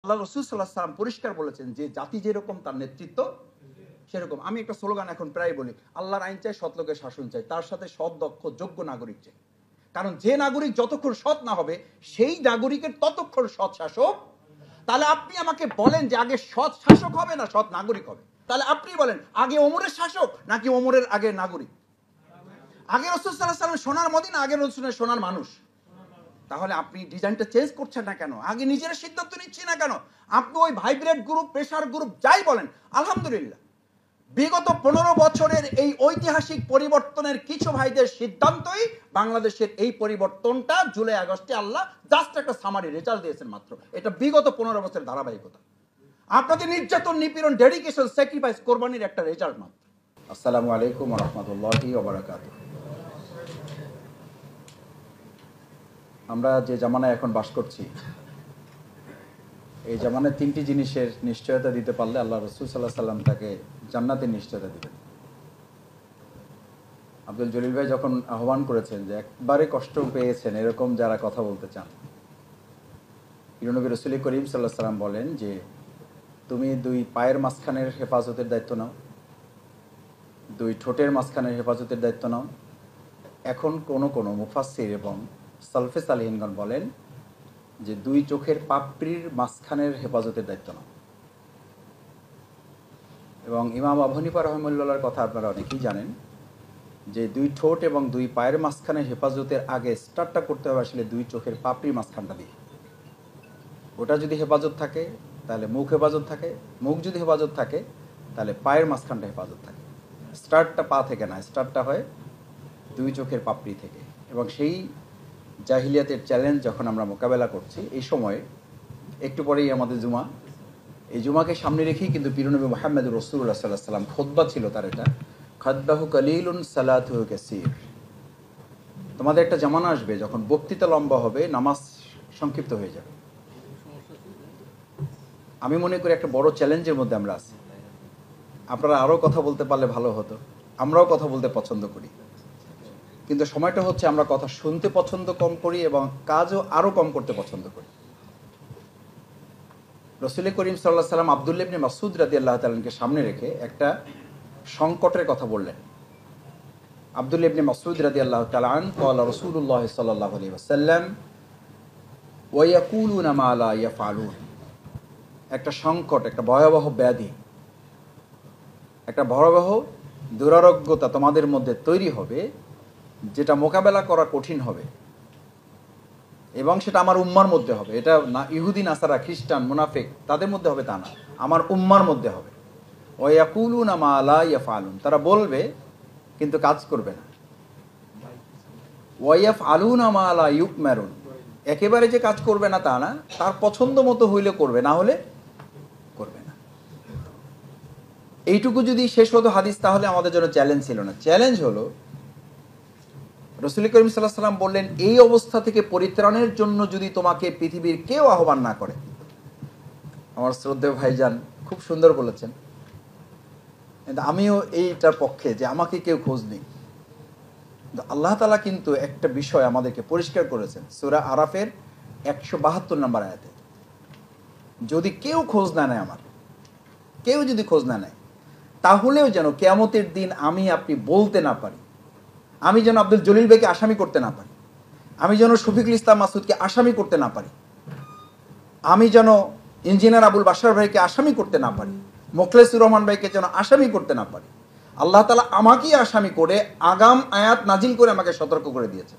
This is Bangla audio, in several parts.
আল্লাহ রসুল সাল্লাহ সাল্লাম পরিষ্কার বলেছেন যে জাতি যেরকম তার নেতৃত্ব সেরকম। আমি একটা স্লোগান এখন প্রায় বলি, আল্লাহর আইন চাই, সৎ লোকের শাসন চাই, তার সাথে সৎ, দক্ষ, যোগ্য নাগরিক চাই। কারণ যে নাগরিক যতক্ষণ সৎ না হবে সেই নাগরিকের ততক্ষণ সৎ শাসক। তাহলে আপনি আমাকে বলেন যে আগে সৎ শাসক হবে না সৎ নাগরিক হবে? তাহলে আপনি বলেন আগে ওমরের শাসক নাকি ওমরের আগে নাগরিক? আগে রসুল সাল্লাহ সাল্লাম সোনার মদিনা, আগে রসুলের সোনার মানুষ? তাহলে আপনি ডিজাইনটা চেঞ্জ করছেন না কেন? আগে নিজের সিদ্ধান্ত নিচ্ছি না কেন? আপনি ওই ভাইব্রেট গ্রুপ, প্রেশার গ্রুপ যাই বলেন, আলহামদুলিল্লাহ বিগত 15 বছরের এই ঐতিহাসিক পরিবর্তনের কিছু ভাইদের সিদ্ধান্তই বাংলাদেশের এই পরিবর্তনটা জুলাই আগস্টে আল্লাহ জাস্ট একটা সামারি রেজাল্ট দিয়েছেন মাত্র। এটা বিগত 15 বছরের ধারাবাহিকতা, আপনাদের নির্যাতন, নিপীড়ন, ডেডিকেশন, স্যাক্রিফাইস, কোরবানির একটা রেজাল্ট মাত্র। আসসালামু আলাইকুম ওয়া রাহমাতুল্লাহি ওয়া বারাকাতুহু। আমরা যে জামানায় এখন বাস করছি, এই জামানায় 3টি জিনিসের নিশ্চয়তা দিতে পারলে আল্লাহ রসুল সাল্লাহ সাল্লাম তাকে জান্নাতের নিশ্চয়তা দিবেন। আব্দুল জলিল ভাই যখন আহ্বান করেছেন যে একবারে কষ্ট পেয়েছেন এরকম যারা কথা বলতে চান, নবী রসুল করিম সাল্লাহ সাল্লাম বলেন যে তুমি 2 পায়ের মাঝখানের হেফাজতের দায়িত্ব নাও, 2 ঠোঁটের মাঝখানের হেফাজতের দায়িত্ব নাও। এখন কোনো মুফাসসির এবং সালফে সালিহিনগণ বলেন যে 2 চোখের পাপড়ির মাঝখানের হেফাজতের দায়িত্ব নাও। এবং ইমাম আবু হানিফা রাহিমাহুল্লাহর কথা আপনারা অনেকেই জানেন যে 2 ঠোঁট এবং 2 পায়ের মাঝখানের হেফাজতের আগে স্টার্টটা করতে হবে আসলে 2 চোখের পাপড়ির মাঝখানটা দিয়ে। ওটা যদি হেফাজত থাকে তাহলে মুখ হেফাজত থাকে, মুখ যদি হেফাজত থাকে তাহলে পায়ের মাঝখানটা হেফাজত থাকে। স্টার্টটা পা থেকে না, স্টার্টটা হয় 2 চোখের পাপড়ি থেকে। এবং সেই জাহিলিয়াতের চ্যালেঞ্জ যখন আমরা মোকাবেলা করছি এই সময়ে, একটু পরেই আমাদের জুমা, এই জুমাকে সামনে রেখেই কিন্তু প্রিয়নবী মুহাম্মদুর রাসূলুল্লাহ সাল্লাল্লাহু আলাইহি ওয়াসাল্লাম খুতবা ছিল তার, এটা খাতবাহু কালিলুন সালাতুহু কাসীর। তোমাদের একটা জামানা আসবে যখন বক্তৃতা লম্বা হবে, নামাজ সংক্ষিপ্ত হয়ে যাবে। আমি মনে করি একটা বড় চ্যালেঞ্জের মধ্যে আমরা আছি। আপনারা আরও কথা বলতে পারলে ভালো হতো, আমরাও কথা বলতে পছন্দ করি, কিন্তু সময়টা হচ্ছে আমরা কথা শুনতে পছন্দ কম করি এবং কাজও আরও কম করতে পছন্দ করি। রসুল করিম সাল্লাল্লাহু আলাইহি ওয়াসাল্লাম আব্দুল্লাহ ইবনে মাসউদ রাদিয়াল্লাহু তাআলাকে সামনে রেখে একটা সংকটের কথা বললেন। আব্দুল্লাহ ইবনে মাসউদ রাদিয়াল্লাহু তাআলা আন ক্বালা রাসূলুল্লাহ সাল্লাল্লাহু আলাইহি ওয়াসাল্লাম ওয়া ইয়াকুলুনা মা লা ইয়াফআলুন। একটা সংকট, একটা ভয়াবহ ব্যাধি, একটা ভয়াবহ দুরারোগ্যতা তোমাদের মধ্যে তৈরি হবে যেটা মোকাবেলা করা কঠিন হবে, এবং সেটা আমার উম্মার মধ্যে হবে। এটা না ইহুদি, নাসারা, খ্রিস্টান, মুনাফিক তাদের মধ্যে হবে তা না, আমার উম্মার মধ্যে হবে। ওয়া ইয়াকুলুনা মা লা ইয়াফআলুন, তারা বলবে কিন্তু কাজ করবে না। ওয়া ইয়াফআলুনা মা লা ইউকমারুন, একেবারে যে কাজ করবে না তা না, তার পছন্দ মতো হইলে করবে, না হলে করবে না। এইটুকু যদি শেষ হতো হাদিস, তাহলে আমাদের জন্য চ্যালেঞ্জ ছিল না। চ্যালেঞ্জ হলো রাসূল করিম সাল্লাল্লাহু আলাইহি ওয়াসাল্লাম বললেন এই অবস্থা থেকে পরিত্রাণের জন্য যদি তোমাকে পৃথিবীর কেউ আহ্বান না করে। আমার শ্রদ্ধেয় ভাইজান খুব সুন্দর বলেছেন, কিন্তু আমিও এইটার পক্ষে যে আমাকে কেউ খোঁজ নেই। আল্লাহ তাআলা কিন্তু একটা বিষয় আমাদেরকে পরিষ্কার করেছেন সূরা আরাফের 172 নম্বর আয়াতে, যদি কেউ খোঁজ না নেয়, আমার কেউ যদি খোঁজ না নেয়, তাহলেও যেন কিয়ামতের দিন আমি আপনি বলতে না পারি, আমি যেন আব্দুল জলিল ভাইকে আসামি করতে না পারি, আমি যেন শফিকুল ইসলাম মাসুদকে আসামি করতে না পারি, আমি যেন ইঞ্জিনিয়ার আবুল বাশার ভাইকে আসামি করতে না পারি, মোখলেসুর রহমান ভাইকে যেন আসামি করতে না পারি। আল্লাহ তাআলা আমাকেই আসামি করে আগাম আয়াত নাজিল করে আমাকে সতর্ক করে দিয়েছে।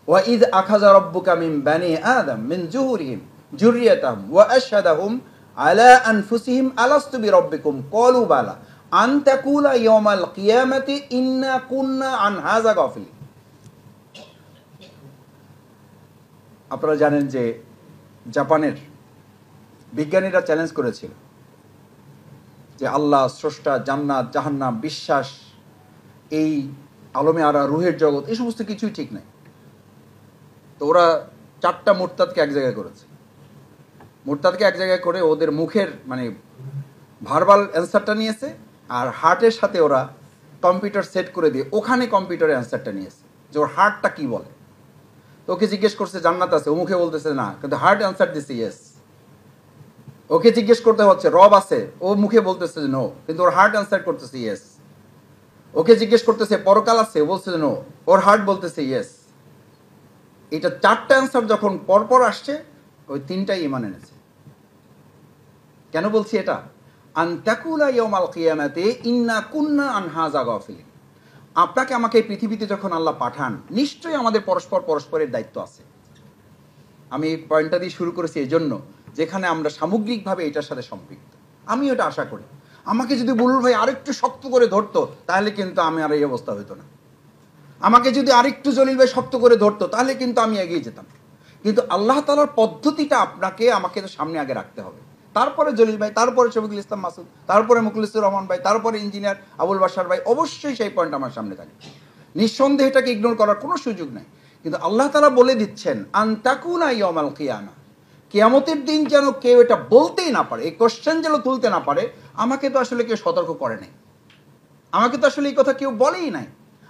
ওয়া ইয আখাযা রাব্বুকা মিন বানি আদম মিন যুহুরিহিম যুররিয়াতাহুম ওয়া আশহাদাহুম আলা আনফুসিহিম আলাস্তু বিরাব্বিকুম ক্বালু বালা আন তাকুলা ইয়াওমাল কিয়ামাতি ইন্না কুন্না আন হাযা গাফিলিন। আপনারা জানেন যে জাপানের বিজ্ঞানীরা চ্যালেঞ্জ করেছিল যে আল্লাহ স্রষ্টা, জান্নাত, জাহান্নাম, বিশ্বাস, এই আলমে আরা, রুহের জগৎ, এই সমস্ত কিছুই ঠিক নাই। তো ওরা 4টা মুরতাদকে এক জায়গায় করেছে। মুরতাদকে এক জায়গায় করে ওদের মুখের মানে ভার্বাল অ্যান্সারটা নিয়েছে, আর হার্টের সাথে ওরা কম্পিউটার সেট করে দিয়ে ওখানে কম্পিউটারের অ্যান্সারটা নিয়েছে যে ওর হার্টটা কি বলে। তো ওকে জিজ্ঞেস করছে জান্নাত আছে, ও মুখে বলতেছে না, কিন্তু হার্ট অ্যান্সার দিছে ইয়েস। ওকে জিজ্ঞেস করতে হচ্ছে রব আছে, ও মুখে বলতেছে নো, কিন্তু ওর হার্ট অ্যান্সার করতেছে ইয়েস। ওকে জিজ্ঞেস করতেছে পরকাল আছে, ও বলছে নো, ওর হার্ট বলতেছে ইয়েস। এটা 4টা অ্যান্সার যখন পরপর আসছে, ওই 3টাই ঈমান এনেছে। কেন বলছি এটা? আন তাকুলা ইয়াউমাল কিয়ামাতি ইন্না কুন্না আন হাযা গাফিলিন। আপনাকে আমাকে এই পৃথিবীতে যখন আল্লাহ পাঠান, নিশ্চয়ই আমাদের পরস্পরের দায়িত্ব আছে। আমি এই পয়েন্টটা দিয়ে শুরু করেছি এই জন্য, যেখানে আমরা সামগ্রিকভাবে এটার সাথে সম্পৃক্ত। আমি এটা আশা করি আমাকে যদি বুলুল ভাই আরেকটু শক্ত করে ধরতো, তাহলে কিন্তু আমি আর এই অবস্থা হতো না। আমাকে যদি আরেকটু জলিল ভাই শক্ত করে ধরতো, তাহলে কিন্তু আমি এগিয়ে যেতাম। কিন্তু আল্লাহ তাআলার পদ্ধতিটা আপনাকে আমাকে তো সামনে আগে রাখতে হবে, তারপরে জলিল ভাই, তারপরে শফিকুল ইসলাম মাসুদ, তারপরে মুখলিসুর রহমান ভাই, তারপরে ইঞ্জিনিয়ার আবুল বাশার ভাই। অবশ্যই সেই পয়েন্ট আমার সামনে থাকে, নিঃসন্দেহে এটাকে ইগনোর করার কোনো সুযোগ নাই। কিন্তু আল্লাহ তাআলা বলে দিচ্ছেন আন তাকুনা ইয়াউমাল কিয়ামা, কিয়ামতের দিন যেন কেউ এটা বলতেই না পারে, এই কোশ্চেন যেন তুলতে না পারে, আমাকে তো আসলে কেউ সতর্ক করে নাই, আমাকে তো আসলে এই কথা কেউ বলেই নাই,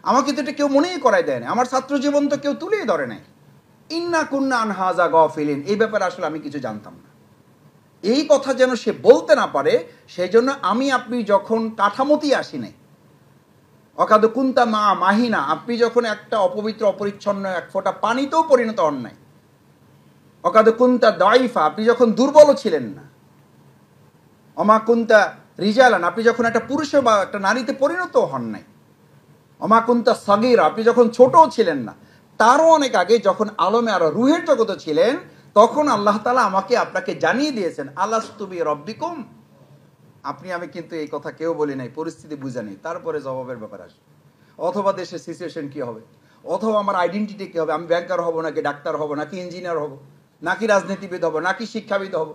আমাকে তো এটা কেউ মনেই করাই দেয় না, আমার ছাত্র জীবন তো কেউ তুলেই ধরে নাই। ইন্না কুন্না আন হাযা গাফিলিন, এই ব্যাপারে আসলে আমি কিছু জানতাম না। এই কথা যেন সে বলতে না পারে, সেই জন্য আমি আপনি যখন কাঠামোতেই আসি নাই, অকাদ কুন্তা মা মাহিনা, আপনি যখন একটা অপবিত্র অপরিচ্ছন্ন এক ফোঁটা পানিতেও পরিণত হন নাই। অকাদ কুন্তা দাইফা, আপনি যখন দুর্বল ছিলেন না। অমা কুন্তা রিজালান, আপনি যখন একটা পুরুষে বা একটা নারীতে পরিণত হন নাই। অমা কুন্তা সাগীরা, আপনি যখন ছোটও ছিলেন না। তারও অনেক আগে যখন আলমে আরো রুহের জগতে ছিলেন, তখন আল্লাহ তাআলা আমাকে আপনাকে জানিয়ে দিয়েছেন আলাস্তু বিরাব্বিকুম। আপনি আমি কিন্তু এই কথা কেউ বলি নাই, পরিস্থিতি বুঝা নেই, তারপরে জবাবের ব্যাপার আসবে। অথবা দেশের সিচুয়েশন কি হবে, অথবা আমার আইডেন্টিটি কি হবে, আমি ব্যাংকার হব নাকি ডাক্তার হব নাকি ইঞ্জিনিয়ার হব নাকি রাজনীতিবিদ হব নাকি শিক্ষাবিদ হব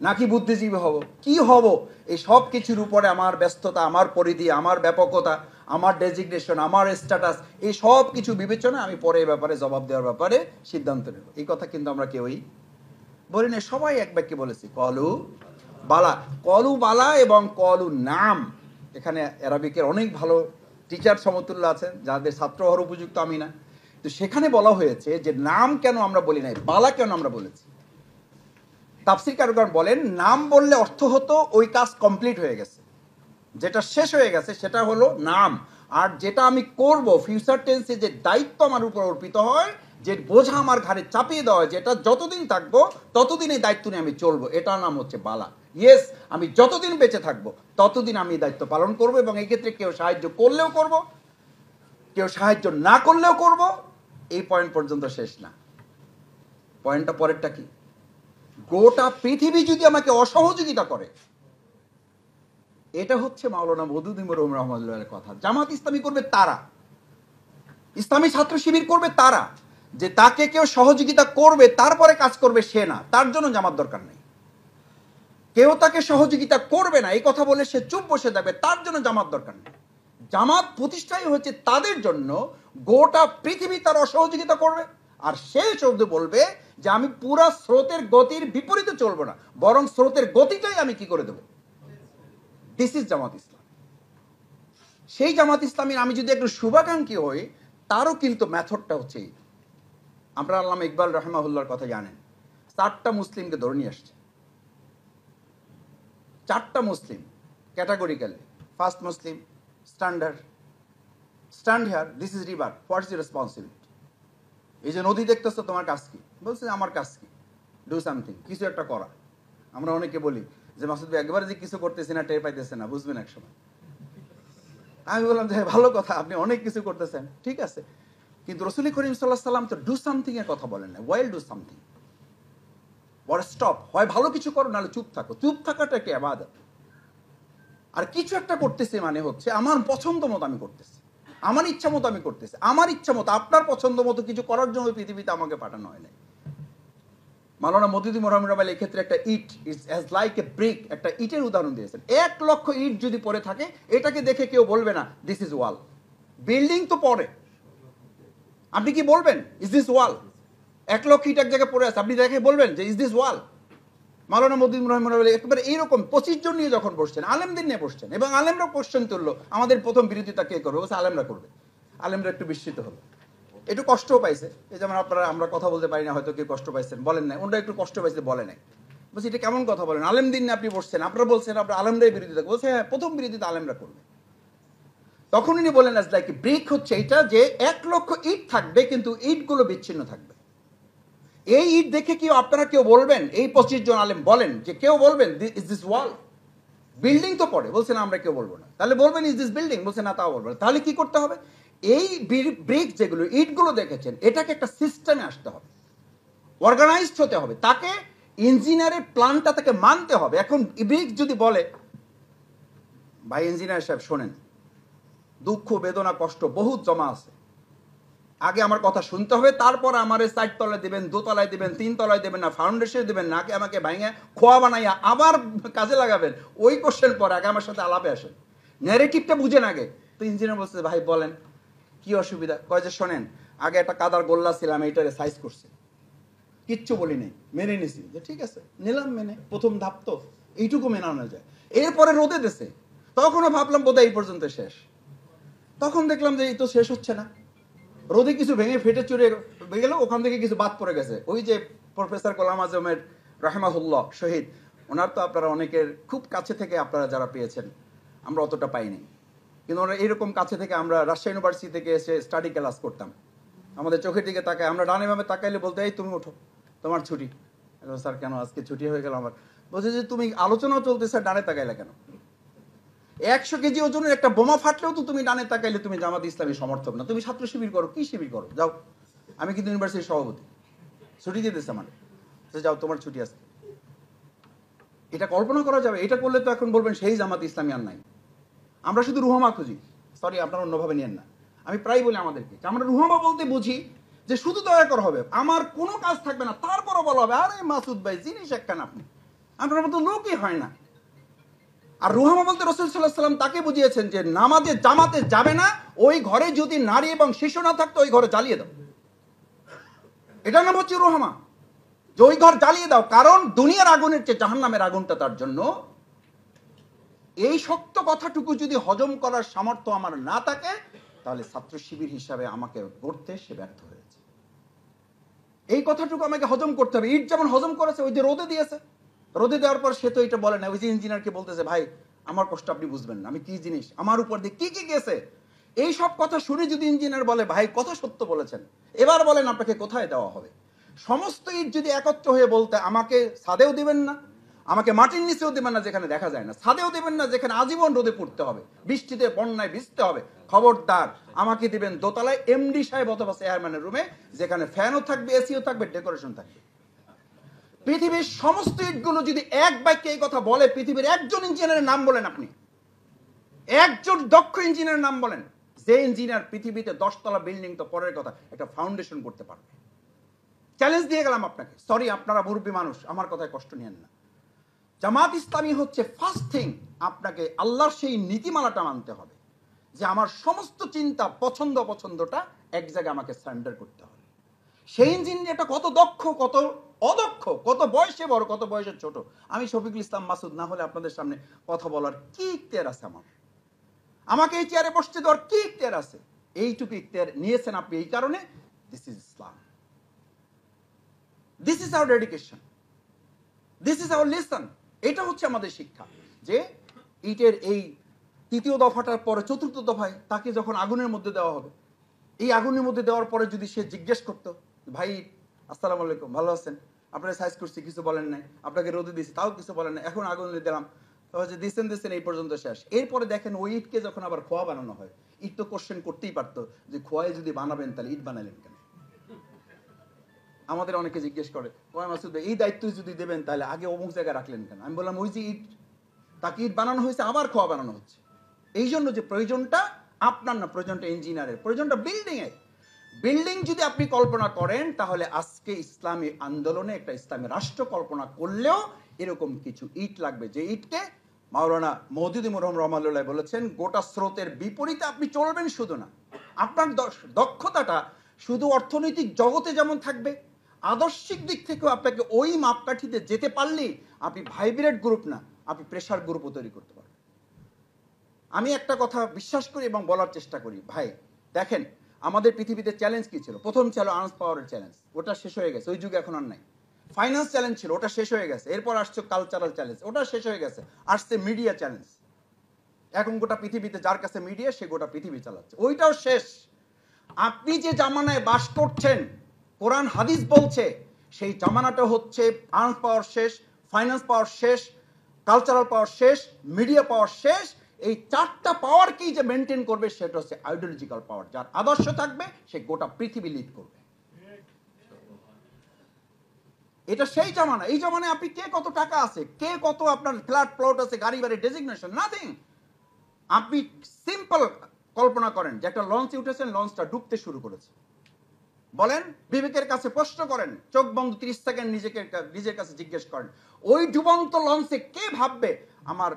নাকি বুদ্ধিজীবী হব, কি হব, এই সব কিছুর উপরে আমার ব্যস্ততা, আমার পরিধি, আমার ব্যাপকতা, আমার ডেজিগনেশন, আমার স্ট্যাটাস, এই সব কিছু বিবেচনা আমি পরে এই ব্যাপারে জবাব দেওয়ার ব্যাপারে সিদ্ধান্ত নেব। এই কথা কিন্তু আমরা কেউই বলি না, সবাই এক বাক্যে বলেছি কলু বালা। কলু বালা এবং কলু নাম, এখানে অ্যারাবিকের অনেক ভালো টিচার সমতুল্য আছেন, যাদের ছাত্র হওয়ার উপযুক্ত আমি না, তো সেখানে বলা হয়েছে যে নাম কেন আমরা বলি নাই, বালা কেন আমরা বলেছি। তাফসীর কারকগণ বলেন নাম বললে অর্থ হতো ওই কাজ কমপ্লিট হয়ে গেছে, যেটা শেষ হয়ে গেছে সেটা হলো নাম। আর যেটা আমি করব ফিউচার টেন্সে, যে দায়িত্ব আমার উপর অর্পিত হয়, যে বোঝা আমার ঘাড়ে চাপিয়ে দেওয়া হয়, যেটা যতদিন থাকবো ততদিন এই দায়িত্ব নিয়ে আমি চলবো, এটার নাম হচ্ছে বালা। ইয়েস, আমি যতদিন বেঁচে থাকবো ততদিন আমি এই দায়িত্ব পালন করবো, এবং এই ক্ষেত্রে কেউ সাহায্য করলেও করব, কেউ সাহায্য না করলেও করব, এই পয়েন্ট পর্যন্ত শেষ না। পয়েন্টটা পরেরটা কি, গোটা পৃথিবী যদি আমাকে অসহযোগিতা করে, এটা হচ্ছে মাওলানা মওদুদী মরহুম রহমাতুল্লাহের কথা। জামাত ইসলামী করবে তারা, ইসলামী ছাত্র শিবির করবে তারা, যে তাকে কেউ সহযোগিতা করবে তারপরে কাজ করবে সে না, তার জন্য জামাত দরকার নেই। কেউ তাকে সহযোগিতা করবে না এই কথা বলে সে চুপ বসে থাকবে, তার জন্য জামাত দরকার নেই। জামাত প্রতিষ্ঠাই হচ্ছে তাদের জন্য, গোটা পৃথিবী তার অসহযোগিতা করবে, আর সে শব্দ বলবে যে আমি পুরা স্রোতের গতির বিপরীতে চলবো না, বরং স্রোতের গতিটাই আমি কি করে দেবো। দিস ইজ জামাত ইসলাম। সেই জামাত ইসলামীর আমি যদি একটু শুভাকাঙ্ক্ষী হই, তারও কিন্তু মেথডটা হচ্ছে এই। আপনারা আল্লামা ইকবাল রাহিমাহুল্লাহর কথা জানেন, 4টা মুসলিমকে ধরে নিয়ে আসছে, 4টা মুসলিম ক্যাটাগরিক্যালি। ফার্স্ট মুসলিম, stand here, this is river, what's your responsibility. এই যে নদী দেখতেছো, তোমার কাজ কি? বলছে আমার কাজ কি, ডু সামথিং, কিছু একটা করা। আমরা অনেকে বলি যে মাসুদ ভাই একবারে যে কিছু করতেছি না, টের পাইতেছে না, বুঝবেন এক সময়। আমি বললাম যে ভালো কথা, আপনি অনেক কিছু করতেছেন, ঠিক আছে, কিন্তু রাসূল করিম সাল্লাল্লাহু আলাইহি সাল্লাম তো ডু সামথিং এর কথা বলেন না, well do something, or stop, হয় ভালো কিছু করো নাহলে চুপ থাকো। চুপ থাকাটা একটা ইবাদত। আর কিছু একটা করতেছি মানে হচ্ছে আমার পছন্দ মতো আমি করতেছি, আমার ইচ্ছা মতো আমি করতেছি, আমার ইচ্ছা মতো, আপনার পছন্দ মতো কিছু করার জন্য পৃথিবীতে আমাকে পাঠানো হয় নাই। মাওলানা মওদুদী মরহুম রাহমাতুল্লাহ এই ক্ষেত্রে একটা it is as like a brick, একটা ইটের উদাহরণ দিয়েছেন। 1 লক্ষ ইট যদি পড়ে থাকে, এটাকে দেখে কেউ বলবে না দিস ইজ ওয়াল। বিল্ডিং তো পড়ে, আপনি কি বলবেন ইজ দিস ওয়াল? 1 লক্ষ ইট এক জায়গায় পড়ে আছে, আপনি দেখে বলবেন যে ইজ দিস ওয়াল? মাওলানা মওদুদী মরহুম রাহমাতুল্লাহ একেবারে এইরকম 25 জন নিয়ে যখন বসছেন, আলেমদের নিয়ে বসছেন, এবং আলেমরা কোশ্চেন তুললো, আমাদের প্রথম বিরোধিতা কে করবে? বলছে আলেমরা করবে। আলেমরা একটু বিস্মিত হলো, একটু কষ্টও পাইছে। এই যেমন আপনারা, আমরা কথা বলতে পারি না, হয়তো কেউ কষ্ট পাইছেন, বলেন নাই, ওনারা একটু কষ্ট পাইছে, বলে নাই। বলছি এটা কেমন কথা বলেন, আলেম দিন না আপনি বসছেন, আপনারা বলছেন আপনার আলেমরাই বিরোধিতা। বলছে হ্যাঁ, প্রথম বিরোধিতা আলেমরা করবে। তখন উনি বলেন আজ লাইক ব্রিক হচ্ছে এটা যে 1,00,000 ইট থাকবে কিন্তু ইটগুলো বিচ্ছিন্ন থাকবে। এই ইট দেখে কি আপনারা কেউ বলবেন, এই 25 জন আলেম বলেন যে কেউ বলবেন ইজ দিস ওয়াল? বিল্ডিং তো পড়ে, বলছেন আমরা কেউ বলবো না। তাহলে বলবেন ইজ দিস বিল্ডিং? বলছে না, তাও বলবো না। তাহলে কি করতে হবে? এই ব্রিক যেগুলো ইটগুলো দেখেছেন এটাকে একটা সিস্টেমে আসতে হবে, অর্গানাইজড হতে হবে, তাকে ইঞ্জিনিয়ারের প্ল্যানটা তাকে মানতে হবে। এখন ব্রিক যদি বলে ভাই ইঞ্জিনিয়ার সাহেব শোনেন, দুঃখ বেদনা কষ্ট বহুত জমা আছে, আগে আমার কথা শুনতে হবে, তারপর আমার 4 তলায় দিবেন, 2 তলায় দিবেন, 3 তলায় দেবেন না, ফাউন্ডেশন দিবেন না, আগে আমাকে ভাঙে খোয়া বানাইয়া আবার কাজে লাগাবেন, ওই কোশ্চেন পর আগে আমার সাথে আলাপে আসেন, ন্যারেটিভটা বুঝেন আগে। তো ইঞ্জিনিয়ার বলছে ভাই বলেন কি অসুবিধা? কয় যে শোনেন, আগে একটা কাদার গোল্লা ছিলাম, এইটারে সাইজ করছে, কিচ্ছু বলি নাই, মেনে নিছি, যে ঠিক আছে নিলাম মেনে, প্রথম ধাপ তো এইটুকু মেনানো যায়। এরপরে রোদে দেশে, তখনও ভাবলাম বোধহয় এই পর্যন্ত শেষ। তখন দেখলাম যে এই তো শেষ হচ্ছে না, রোদে কিছু ভেঙে ফেটে চুরে গেল, ওখান থেকে কিছু বাদ পড়ে গেছে। ওই যে প্রফেসর গোলাম আজমের রাহমাহুল্লাহ শহীদ, ওনার তো আপনারা অনেকের খুব কাছে থেকে আপনারা যারা পেয়েছেন, আমরা অতটা পাইনি, কিন্তু ওরা এইরকম কাছে থেকে আমরা রাজশাহী ইউনিভার্সিটি থেকে এসে স্টাডি ক্লাস করতাম, আমাদের চোখের দিকে তাকায়, আমরা ডানে বামে তাকাইলে বলতে এই তুমি ওঠো, তোমার ছুটি। স্যার কেন আজকে ছুটি হয়ে গেল আমার? বলছে যে তুমি আলোচনাও চলতেছে ডানে তাকাইলে কেন? 100 কেজি ওজনের একটা বোমা ফাটলেও তো তুমি ডানে তাকাইলে তুমি জামাত ইসলামী সমর্থক না, তুমি ছাত্র শিবির করো, কি শিবির করো, যাও, আমি কিন্তু ইউনিভার্সিটির সভাপতি, ছুটি দিতেছে মানে, যাও তোমার ছুটি আছে। এটা কল্পনা করা যাবে? এটা করলে তো এখন বলবেন সেই জামাত ইসলামী আর নাই। আমরা শুধু রুহামা খুঁজি, সরি আপনারা অন্যভাবে নিয়েন না, আমি প্রায় বলি আমাদেরকে আমরা রুহামা বলতে বুঝি যে শুধু দয়া করা হবে, আমার কোনো কাজ থাকবে না, তারপরও বলা হবে আরে মাসুদ ভাই জিনিস একখান, আপনি আপনার মতো লোকই হয় না। আর রুহামা বলতে রাসূল সাল্লাল্লাহু আলাইহি ওয়াসাল্লাম তাকে বুঝিয়েছেন যে নামাজে জামাতে যাবে না, ওই ঘরে যদি নারী এবং শিশু না থাকতো ওই ঘরে জ্বালিয়ে দাও, এটার নাম হচ্ছে রুহামা, যে ওই ঘর জ্বালিয়ে দাও, কারণ দুনিয়ার আগুনের চেয়ে জাহান্নামের আগুনটা তার জন্য। এই শক্ত কথাটুকু যদি হজম করার সামর্থ্য আমার না থাকে, তাহলে ছাত্র শিবির হিসাবে আমাকে গড়তে সে ব্যর্থ হয়েছে। এই কথাটুকু আমাকে হজম করতে হবে। ইট যেমন হজম করেছে, ওই যে রোদে দিয়েছে, রোদে দেওয়ার পর সে তো এটা বলে না, ওই যে ইঞ্জিনিয়ারকে বলতেছে ভাই আমার কষ্ট আপনি বুঝবেন না, আমি কি জিনিস, আমার উপর দিয়ে কি কি গেছে, এই সব কথা শুনে যদি ইঞ্জিনিয়ার বলে ভাই কত সত্য বলেছেন, এবার বলেন আপনাকে কোথায় দেওয়া হবে? সমস্ত ইট যদি একত্র হয়ে বলতে আমাকে ছাদেও দিবেন না, আমাকে মাটির নিচেও দেবেন না যেখানে দেখা যায় না, ছাদেও দেবেন না যেখানে আজীবন রোদে পড়তে হবে, বৃষ্টিতে বন্যায় ভিজতে হবে, খবরদার আমাকে দিবেন দোতলায় এমডি সাহেব অথবা চেয়ারম্যানের রুমে, যেখানে ফ্যানও থাকবে, এসিও থাকবে, ডেকোরেশন থাকবে। পৃথিবীর সমস্ত ইটগুলো যদি এক বাক্যে এই কথা বলে, পৃথিবীর একজন ইঞ্জিনিয়ারের নাম বলেন, আপনি একজন দক্ষ ইঞ্জিনিয়ারের নাম বলেন, যে ইঞ্জিনিয়ার পৃথিবীতে 10 তলা বিল্ডিং তো পরের কথা, একটা ফাউন্ডেশন করতে পারবে। চ্যালেঞ্জ দিয়ে গেলাম আপনাকে, সরি আপনারা মুরব্বী মানুষ, আমার কথায় কষ্ট নিয়েন না। জামাত ইসলামী হচ্ছে ফার্স্ট থিং, আপনাকে আল্লাহর সেই নীতিমালাটা মানতে হবে যে আমার সমস্ত চিন্তা পছন্দ অপছন্দটা এক জায়গায় আমাকে সারেন্ডার করতে হবে। সেই ইঞ্জিনিয়ারটা কত দক্ষ কত অদক্ষ, কত বয়সে বড় কত বয়সে ছোট, আমি শফিকুল ইসলাম মাসুদ না হলে আপনাদের সামনে কথা বলার কি ইখতিয়ার আছে আমার? আমাকে এই চেয়ারে বসতে দেওয়ার কি ইখতিয়ার আছে? এইটুকু ইখতিয়ার নিয়েছেন আপনি এই কারণে, this is Islam, this is our dedication, this is our lesson. এটা হচ্ছে আমাদের শিক্ষা, যে ইটের এই 3য় দফাটার পরে 4র্থ দফায় তাকে যখন আগুনের মধ্যে দেওয়া হবে, এই আগুনের মধ্যে দেওয়ার পরে যদি সে জিজ্ঞেস করতো ভাই আসসালামু আলাইকুম ভালো আছেন, আপনারা সাইজ করছি কিছু বলেন নাই, আপনাকে রোদে দিয়েছি তাও কিছু বলেন না, এখন আগুনে দিলাম, তাহলে দিচ্ছেন এই পর্যন্ত শেষ। এরপরে দেখেন ওই ইটকে যখন আবার খোয়া বানানো হয়, ইট তো কোশ্চেন করতেই পারতো যে খোয়ায় যদি বানাবেন তাহলে ইট বানালেন কেন? আমাদের অনেকে জিজ্ঞেস করে ওই মাসুদ এই দায়িত্ব যদি দেবেন তাহলে আগে অমুক জায়গায় রাখলেন কেন? আমি বললাম ওই যে ইট, তাকে ইট বানানো হয়েছে আবার খোয়া বানানো হচ্ছে, এই জন্য যে প্রয়োজনটা আপনার না, প্রয়োজনটা ইঞ্জিনিয়ারের, প্রয়োজনটা বিল্ডিং এর। বিল্ডিং যদি আপনি কল্পনা করেন তাহলে আজকে ইসলামী আন্দোলনে একটা ইসলামী রাষ্ট্র কল্পনা করলেও এরকম কিছু ইট লাগবে, যে ইটকে মাওলানা মওদুদী মরহুম রহমাতুল্লাহ বলেছেন গোটা স্রোতের বিপরীতে আপনি চলবেন শুধু না, আপনার দক্ষতাটা শুধু অর্থনৈতিক জগতে যেমন থাকবে, আদর্শিক দিক থেকেও আপনাকে ওই মাপকাঠিতে যেতে পারলেই আপনি ভাইব্রেট গ্রুপ না, আপনি প্রেসার গ্রুপও তৈরি করতে পারবেন। আমি একটা কথা বিশ্বাস করি এবং বলার চেষ্টা করি, ভাই দেখেন আমাদের পৃথিবীতে চ্যালেঞ্জ কি ছিল? প্রথম ছিল আর্মস পাওয়ারের চ্যালেঞ্জ, ওটা শেষ হয়ে গেছে, ওই যুগে এখন আর নাই। ফাইন্যান্স চ্যালেঞ্জ ছিল, ওটা শেষ হয়ে গেছে। এরপর আসছে কালচারাল চ্যালেঞ্জ, ওটা শেষ হয়ে গেছে। আসছে মিডিয়া চ্যালেঞ্জ। এখন গোটা পৃথিবীতে যার কাছে মিডিয়া, সে গোটা পৃথিবী চালাচ্ছে, ওইটাও শেষ। আপনি যে জামানায় বাস করছেন, কোরআন হাদিস বলছে সেই জামানাটা হচ্ছে আর্ন পাওয়ার শেষ, ফাইন্যান্স পাওয়ার শেষ, কালচারাল পাওয়ার শেষ, মিডিয়া পাওয়ার শেষ। এই চারটা পাওয়ারকেই যে মেনটেন করবে সেটা হচ্ছে আইডিওলজিক্যাল পাওয়ার। যার আদর্শ থাকবে সে গোটা পৃথিবী লিড করবে। এটা সেই জামানা। এই জামানায় আপনি কে কত টাকা আছে, কে কত আপনার ফ্ল্যাট প্লট আছে, গাড়ি বাড়ি, ডেজিগনেশন, নাথিং। আপনি সিম্পল কল্পনা করেন যে একটা লঞ্চে উঠেছেন, লঞ্চটা ডুবতে শুরু করেছে। বলেন, বিবেকের কাছে প্রশ্ন করেন, চোখ বন্ধ 30 সেকেন্ড নিজের কাছে জিজ্ঞেস করেন, ওই ডুবন্ত লঞ্চে কে ভাববে আমার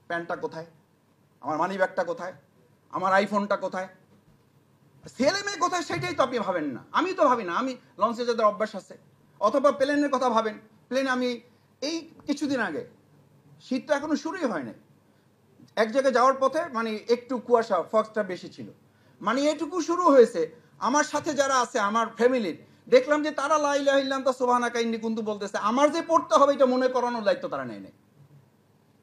প্যান্টটা কোথায়, আমার মানি ব্যাগটা কোথায়, আমার আইফোনটা কোথায়, ছেলে মেয়ে কোথায়, সেটাই তো আপনি ভাবেন না। আমি তো ভাবি না। আমি লঞ্চে যাদের অভ্যাস আছে, অথবা প্লেনের কথা ভাবেন। প্লেনে আমি এই কিছুদিন আগে, শীত তো এখনো শুরুই হয় নাই, এক জায়গায় যাওয়ার পথে মানে একটু কুয়াশা, ফগটা বেশি ছিল, মানে এটুকু শুরু হয়েছে। আমার সাথে যারা আছে আমার ফ্যামিলির, দেখলাম যে তারা লা ইলাহা ইল্লাল্লাহ সুবহানাকা ইন্নী কুনতু বলতেছে। আমার যে পড়তে হবে এটা মনে করানোর দায়িত্ব তারা নেয় নাই।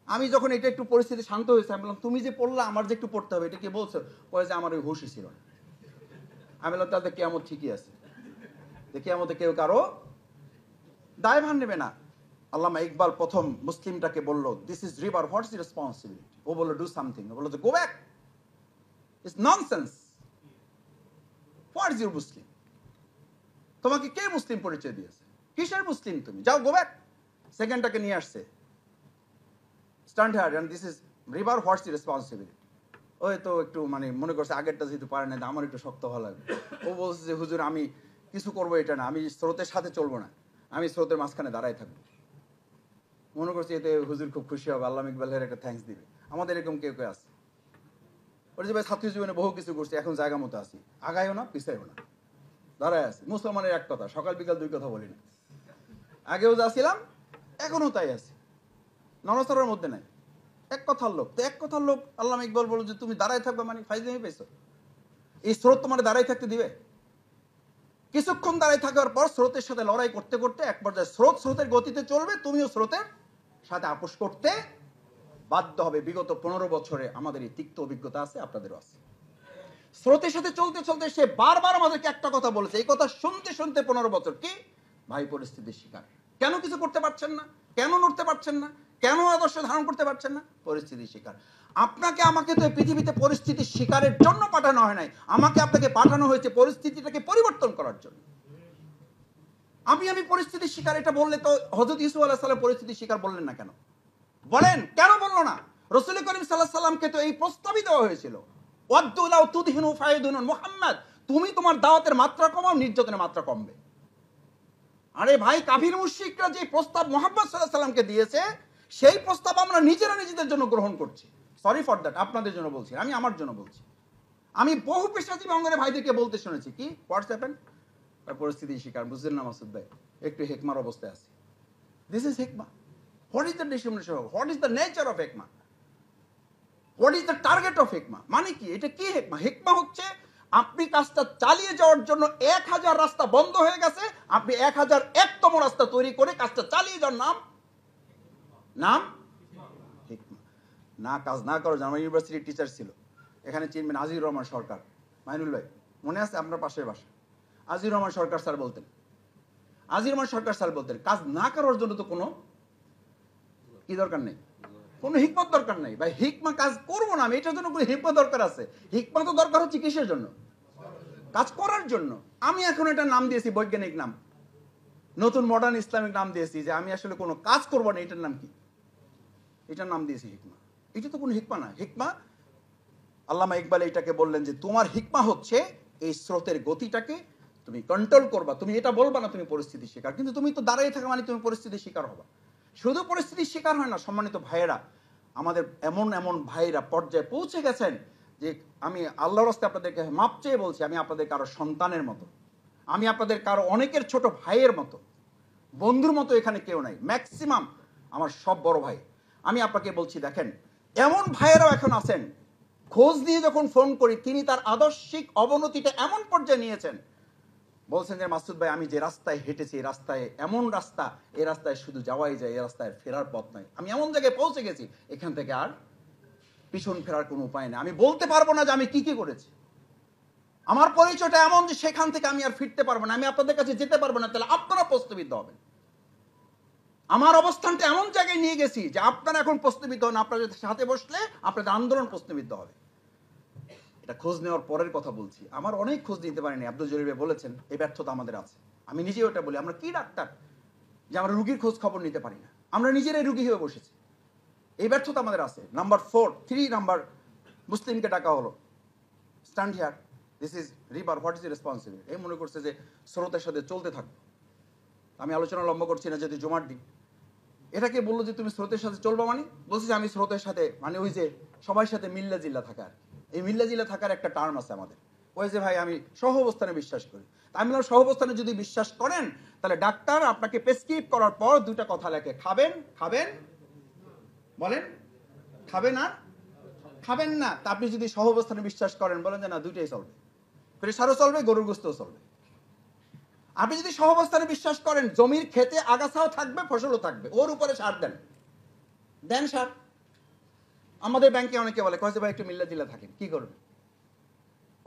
আমি যখন এটা একটু পরিস্থিতি শান্ত হয়েছে, আমি বললাম, তুমি যে পড়লা, আমার যে একটু পড়তে হবে, এটা কে বলছো? বলে যে আমার ওই হুশই ছিল না। আমি বললাম, তাদের কিয়ামত ঠিকই আছে, কিয়ামতে কেউ কারো দায়ভার নেবে না। আল্লামা ইকবাল প্রথম মুসলিমটাকে বলল, this is river, what's is responsibility? ও বললো, ডু সামথিং। ও বললো, go back, it's nonsense, what is your মুসলিম? তোমাকে কে মুসলিম পরিচয় দিয়েছে? কিসের মুসলিম তুমি? যাও, গো ব্যাক। সেকেন্ডটাকে নিয়ে আসছে, stand here and this is river, what's is responsibility? ওই তো একটু মানে মনে করছে আগেরটা যেহেতু পারে না, আমার একটু শক্ত ভালো লাগবে। ও বলছে যে, হুজুর আমি কিছু করবো এটা না, আমি স্রোতের সাথে চলবো না, আমি স্রোতের মাঝখানে দাঁড়ায় থাকবো। মনে করছি এতে হুজুর খুব খুশি হবে, আল্লামা ইকবালের একটা থ্যাঙ্কস দিবে। আমাদের এরকম কেউ কেউ আছে, ওর যে ভাই ছাত্র জীবনে বহু কিছু করছে, এখন জায়গা মতো আছি, আগায়ও না পিছাইও না, দাঁড়ায় আছে। মুসলমানের এক কথা, সকাল বিকাল দুই কথা বলি না। আগেও যা ছিলাম, এখনো তাই আছি, নড়াচড়ার মধ্যে নাই। এক কথার লোক তো, এক কথার লোক। আল্লামা ইকবাল বলল যে তুমি দাঁড়ায় থাকবে, মানে ফাইজলামি পেয়েছো? এই স্রোত তোমার দাঁড়ায় থাকতে দিবে? কিছুক্ষণ দাঁড়ায় থাকার পর স্রোতের সাথে লড়াই করতে করতে এক পর্যায়ে স্রোতের গতিতে চলবে, তুমিও স্রোতের সাথে আপোষ করতে বাধ্য হবে। বিগত 15 বছরে আমাদের এই তিক্ত অভিজ্ঞতা আছে, আপনাদেরও আছে। স্রোতের সাথে চলতে চলতে সে বারবার আমাদেরকে একটা কথা বলেছে, এই কথা শুনতে শুনতে 15 বছর। কি ভাই, পরিস্থিতির শিকার। কেন কিছু করতে পারছেন না? কেন নড়তে পারছেন না? কেন আদর্শ ধারণ করতে পারছেন না? পরিস্থিতির শিকার। আপনাকে আমাকে তো পৃথিবীতে পরিস্থিতির শিকারের জন্য পাঠানো হয় নাই, আমাকে আপনাকে পাঠানো হয়েছে পরিস্থিতিটাকে পরিবর্তন করার জন্য। আমি পরিস্থিতির শিকার এটা বললে তো হযরত ইউসুফ আলাইহিস সালাম পরিস্থিতির শিকার বললেন না কেন? বলেন, কেন বললো না? রাসূল করিম সাল্লাল্লাহু আলাইহি সাল্লামকে তো এই প্রস্তাবই দেওয়া হয়েছিল, ওয়াদ্দু লাউ তুদহিনু ফায়দুনুন, মুহাম্মদ তুমি তোমার দাওয়াতের মাত্রা কমাও, নির্যাতনের মাত্রা কমবে। আরে ভাই, কাফির মুশরিকরা যে প্রস্তাব মুহাম্মদ সাল্লাল্লাহু আলাইহি সাল্লামকে দিয়েছে, সেই প্রস্তাব আমরা নিজেরা নিজেদের জন্য গ্রহণ করছি। সরি ফর দ্যাট, আপনাদের জন্য বলছি, আমি আমার জন্য বলছি। আমি বহু পেশাজীবী অঙ্গনের ভাইদেরকে বলতে শুনেছি, কি হোয়াটসঅ্যাপেন পরিস্থিতির শিকার, বুঝলেন না মাসুদ ভাই, একটু হেকমার অবস্থায় আছে। দিস ইজ হেকমা। What is the definition of, what is the nature of হেকমা, what is the target of হেকমা? মানে কি, এটা কি হেকমা? হেকমা হচ্ছে আপনি কাজটা চালিয়ে যাওয়ার জন্য 1000 রাস্তা বন্ধ হয়ে গেছে, আপনি 1001তম রাস্তা তৈরি করে কাজটা চালিয়ে যাওয়ার নাম হেকমা। না, কাজ না করার জন্য। আমার ইউনিভার্সিটির টিচার ছিল, এখানে চিনবেন, আজিজুর রহমান সরকার, মাইনুল ভাই, মনে আছে আপনার পাশের বাসা? আজিজুর রহমান সরকার স্যার বলতেন, কাজ না করার জন্য তো কোনো কি দরকার নেই, কোনো হিকমত দরকার নেই ভাই। হিকমা কাজ করবো না আমি, এটার জন্য কোনো হিকমত দরকার আছে? হিকমা তো দরকার হচ্ছে কিসের জন্য? কাজ করার জন্য। আমি এখন এটা নাম দিয়েছি বৈজ্ঞানিক নাম, নতুন মডার্ন ইসলামিক নাম দিয়েছি, যে আমি আসলে কোনো কাজ করবো না, এটার নাম কি? এটার নাম দিয়েছি হিকমা। এটা তো কোনো হিকমা না। হিকমা, আল্লামা ইকবাল এটাকে বললেন যে তোমার হিকমা হচ্ছে এই স্রোতের গতিটাকে তুমি কন্ট্রোল করবা। তুমি এটা বলবা না তুমি পরিস্থিতির শিকার, কিন্তু তুমি তো দাঁড়িয়ে থাকা মানে তুমি পরিস্থিতির শিকার হবা। শুধু পরিস্থিতির শিকার হয় না, সম্মানিত ভাইয়েরা, আমাদের এমন এমন ভাইয়েরা পর্যায়ে পৌঁছে গেছেন যে আমি আল্লাহর রাস্তায় আপনাদেরকে মাপ চেয়ে বলছি, আমি আপনাদের কারো সন্তানের মতো, আমি আপনাদের কারো অনেকের ছোট ভাইয়ের মতো, বন্ধুর মতো এখানে কেউ নাই। ম্যাক্সিমাম আমার সব বড় ভাই। আমি আপনাকে বলছি, দেখেন, এমন ভাইয়েরাও এখন আছেন, খোঁজ নিয়ে যখন ফোন করি, তিনি তার আদর্শিক অবনতিটা এমন পর্যায়ে নিয়েছেন বলছেন যে মাসুদ ভাই আমি যে রাস্তায় হেঁটেছি এই রাস্তায় এমন রাস্তা, এই রাস্তায় শুধু যাওয়াই যায়, এই রাস্তায় ফেরার পথ নাই। আমি এমন জায়গায় পৌঁছে গেছি এখান থেকে আর পিছন ফেরার কোনো উপায় নেই। আমি বলতে পারবো না যে আমি কি কি করেছি। আমার পরিচয়টা এমন যে সেখান থেকে আমি আর ফিরতে পারবো না, আমি আপনাদের কাছে যেতে পারবো না, তাহলে আপনারা প্রশ্নবিদ্ধ হবেন। আমার অবস্থানটা এমন জায়গায় নিয়ে গেছি যে আপনারা এখন প্রশ্নবিদ্ধ হন, আপনাদের সাথে বসলে আপনাদের আন্দোলন প্রশ্নবিদ্ধ হবে। এটা খোঁজ নেওয়ার পরের কথা বলছি। আমার অনেক খোঁজ নিতে পারিনি, আব্দুল জলিল ভাই বলেছেন এই ব্যর্থতা আমাদের আছে। আমি নিজেও এটা বলি, আমরা কি ডাক্তার যে আমরা রুগীর খোঁজ খবর নিতে পারি না, আমরা নিজেরাই রুগী হয়ে বসেছি। এই ব্যর্থতা আমাদের আছে। নাম্বার 3 নাম্বার, মুসলিমকে ডাকা হলো, stand here, this is river, what is responsibility. এই মনে করছে যে স্রোতের সাথে চলতে থাকবে। আমি আলোচনা লম্বা করছি না, যদি জুমার দিন এটাকে বললো যে তুমি স্রোতের সাথে চলবা, মানে বলছি যে আমি স্রোতের সাথে, মানে ওই যে সবার সাথে মিল্লা জিল্লা থাকা আর কি। এই মিল্লা জিল্লা থাকার একটা টার্ম আছে আমাদের, ওই যে ভাই আমি সহ অবস্থানে বিশ্বাস করি। আমি বললাম সহ অবস্থানে যদি বিশ্বাস করেন তাহলে ডাক্তার আপনাকে প্রেসক্রাইব করার পর দুটা কথা লেখে, খাবেন খাবেন, বলেন খাবেন আর খাবেন না। তা আপনি যদি সহ অবস্থানে বিশ্বাস করেন বলেন যে না দুইটাই চলবে, প্রেসারও চলবে, গরুর গোস্তও চলবে। আপনি যদি সহ অবস্থানে বিশ্বাস করেন জমির খেতে আগাছাও থাকবে ফসলও থাকবে, ওর উপরে সার দেন, দেন সার। আমাদের ব্যাংকে অনেকে বলে কয়েছে ভাই একটু মিল্লা জিল্লা থাকেন, কি করবেন?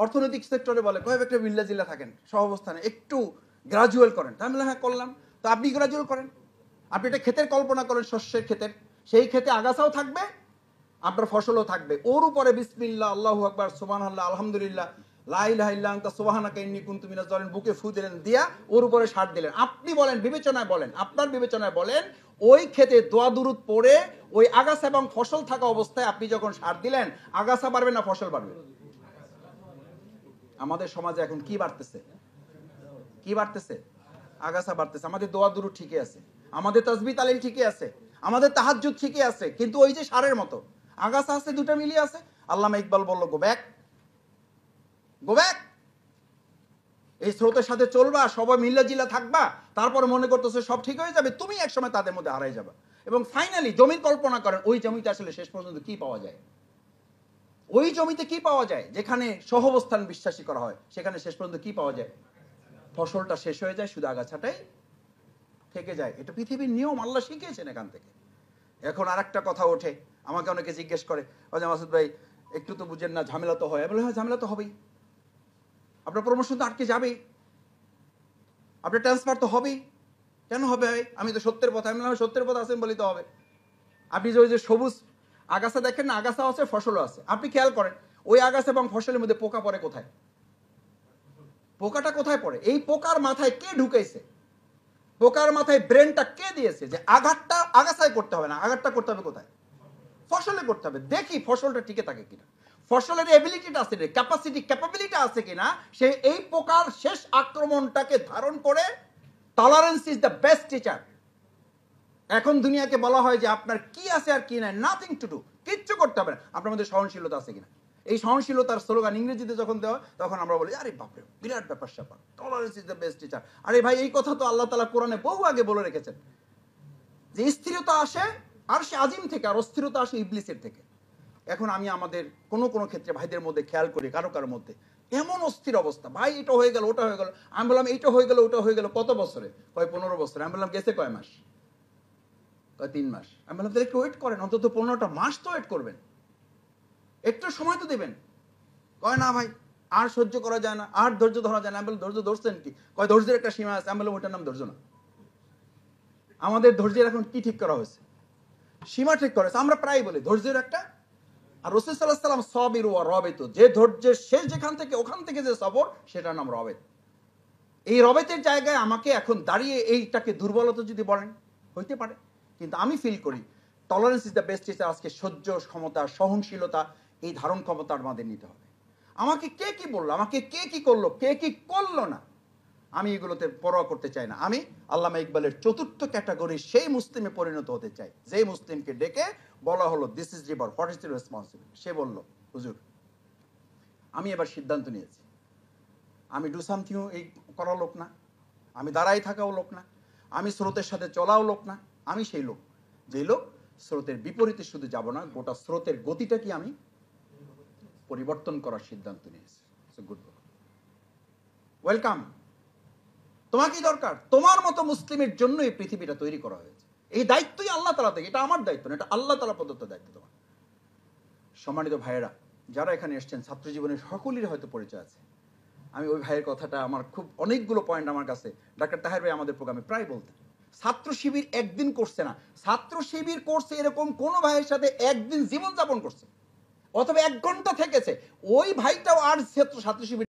অর্থনৈতিক সেক্টরে বলে কয়েক একটা মিল্লা জিল্লা থাকেন, সহ অবস্থানে একটু গ্রাজুয়াল করেন। আমি বললাম হ্যাঁ করলাম, তো আপনি গ্রাজুয়াল করেন। আপনি একটা ক্ষেতের কল্পনা করেন, শস্যের ক্ষেতের, সেই ক্ষেতে আগাছাও থাকবে আপনার ফসলও থাকবে, ওর উপরে বিসমিল্লাহ আল্লাহু আকবার সুবহানাল্লাহ আলহামদুলিল্লাহ লা ইলাহা ইল্লা আনতা সুবহানাকা ইন্নী কুনতু মিনাজ জালিমিন, বুকে ফু দিলেন, দিয়া ওর উপরে সার দিলেন। আপনি বলেন বিবেচনায় বলেন, আপনার বিবেচনায় বলেন ওই ক্ষেতে দোয়া দুরুদ পড়ে ওই আগাছা এবং ফসল থাকা অবস্থায় আপনি যখন সার দিলেন আগাছা বাড়বে না ফসল বাড়বে? আমাদের সমাজে এখন কি বাড়তেছে? কি বাড়তেছে? আগাছা বাড়তেছে। আমাদের দোয়া দুরুদ ঠিকই আছে, আমাদের তাসবিহ তালিল ঠিকই আছে, আমাদের তাহাজ্জুদ ঠিকই আছে, কিন্তু ওই যে সারের মতো আগাছা আছে, দুটো মিলিয়ে আছে। আল্লামা ইকবাল বলল গো ব্যাক, গো ব্যাক। এই স্রোতের সাথে চলবা, সবাই মিল্লা জিল্লা থাকবা, তারপরে মনে করতেছে সব ঠিক হয়ে যাবে, তুমি একসময় তাদের মধ্যে হারাই যাবা। এবং ফাইনালি জমির কল্পনা করেন, ওই জমিতে আসলে শেষ পর্যন্ত কি পাওয়া যায়? ওই জমিতে কি পাওয়া যায় যেখানে সহাবস্থান বিশ্বাসী করা হয়, সেখানে শেষ পর্যন্ত কি পাওয়া যায়? ফসলটা শেষ হয়ে যায়, শুধু আগাছাটাই থেকে যায়। এটা পৃথিবীর নিয়ম, আল্লাহ শিখিয়েছেন এখান থেকে। এখন আর একটা কথা ওঠে, আমাকে অনেকে জিজ্ঞেস করে মাসুদ ভাই একটু তো বুঝেন না, ঝামেলা তো হয়। বলে হ্যাঁ ঝামেলা তো হবেই, আপনার প্রমোশন তো আটকে যাবেই, আপনার ট্রান্সফার তো হবেই। কেন হবে? আমি তো সত্যের পথে, আমি সত্যের পথে আছেন বলি তো হবে। আপনি যে ওই যে সবুজ আগাছা দেখেন না, আগাছাও আছে ফসলও আছে, আপনি খেয়াল করেন ওই আগাছা এবং ফসলের মধ্যে পোকা পড়ে কোথায়? পোকাটা কোথায় পড়ে? এই পোকার মাথায় কে ঢুকাইছে? পোকার মাথায় ব্রেনটা কে দিয়েছে যে আঘাতটা আগাছায় করতে হবে না, আঘাতটা করতে হবে কোথায়? ফসলে করতে হবে। দেখি ফসলটা টিকে থাকে কিনা, ফসলের এবিলিটিটা আছে, ক্যাপাসিটি ক্যাপাবিলিটি আছে কিনা, সে এই পোকার শেষ আক্রমণটাকে ধারণ করে। Tolerance is the best teacher. এখন দুনিয়াকে বলা হয় যে আপনার কি আছে আর কি নাই, নাথিং টু ডু, কিচ্ছু করতে হবে না, আপনার মধ্যে সহনশীলতা আছে কিনা। এই সহনশীলতার স্লোগান ইংরেজিতে যখন দেওয়া তখন আমরা বলি আরে বাপরে বিরাট ব্যাপার স্যাপার, tolerance is the best teacher. আরে ভাই এই কথা তো আল্লাহ তাআলা কোরআনে বহু আগে বলে রেখেছেন যে স্থিরতা আসে আর সে আজিম থেকে, আর অস্থিরতা আসে ইবলিসের থেকে। এখন আমি আমাদের কোনো কোনো ক্ষেত্রে ভাইদের মধ্যে খেয়াল করি, কারো কারোর মধ্যে এমন অস্থির অবস্থা, ভাই এটা হয়ে গেল ওটা হয়ে গেল। আমি বললাম এইটা হয়ে গেল ওটা হয়ে গেল কত বছরে? কয় 15 বছরে। আমি বললাম গেছে কয় মাস? কয় 3 মাস। আমি বললাম তাহলে একটু ওয়েট করেন, অন্তত 15টা মাস তো ওয়েট করবেন, একটু সময় তো দেবেন। কয় না ভাই আর সহ্য করা যায় না, আর ধৈর্য ধরা যায় না। আমি বললাম ধৈর্য ধরছেন কি? কয় ধৈর্যের একটা সীমা আছে। আমি বললাম ওইটার নাম ধৈর্য না। আমাদের ধৈর্যের এখন কি ঠিক করা হয়েছে? সীমা ঠিক করা হয়েছে। আমরা প্রায় বলি ধৈর্যের একটা, আর রাসূল সাল্লাল্লাহু আলাইহি ওয়াসাল্লাম সাবির ওয়া রাবিত, যে ধৈর্যের শেষ যেখান থেকে ওখান থেকে যে সবর, সেটার নাম রবেত। এই রবেতের জায়গায় আমাকে এখন দাঁড়িয়ে এইটাকে দুর্বলতা যদি বলেন হইতে পারে, কিন্তু আমি ফিল করি tolerance is the best teacher. আজকে সহ্য ক্ষমতা, সহনশীলতা, এই ধারণ ক্ষমতা আমাদের নিতে হবে। আমাকে কে কি বললো, আমাকে কে কি করলো, কে কি করলো না, আমি এগুলোতে পরোয়া করতে চাই না। আমি আল্লামা ইকবালের চতুর্থ ক্যাটাগরি সেই মুসলিমে পরিণত হতে চাই, যে মুসলিমকে ডেকে বলা হলো this is river, what is your responsibility. সে বলল হুজুর আমি এবার সিদ্ধান্ত নিয়েছি, আমি ডু সামথিং এই করা লোক না, আমি দাঁড়াই থাকাও লোক না, আমি স্রোতের সাথে চলাও লোক না। আমি সেই লোক, যেই লোক স্রোতের বিপরীতে শুধু যাব না, গোটা স্রোতের গতিটা কি আমি পরিবর্তন করার সিদ্ধান্ত নিয়েছি। Good, welcome. তোমাকেই দরকার। তোমার মতো মুসলিমের জন্য এই পৃথিবীটা তৈরি করা হয়েছে। এই দায়িত্বই আল্লাহ তাআলা থেকে, এটা আমার দায়িত্ব না, এটা আল্লাহ তাআলা প্রদত্ত দায়িত্ব তোমার। সম্মানিত ভাইয়েরা যারা এখানে এসেছেন, ছাত্র জীবনের সকলেরই হয়তো পরিচয় আছে। আমি ওই ভাইয়ের কথাটা, আমার খুব অনেকগুলো পয়েন্ট আমার কাছে ডাক্তার তাহের ভাই আমাদের প্রোগ্রামে প্রায় বলতেন, ছাত্র শিবির একদিন করছে না, ছাত্র শিবির করছে এরকম কোন ভাইয়ের সাথে একদিন জীবনযাপন করছে অথবা 1 ঘন্টা থেকেছে, ওই ভাইটাও আর ছাত্র শিবির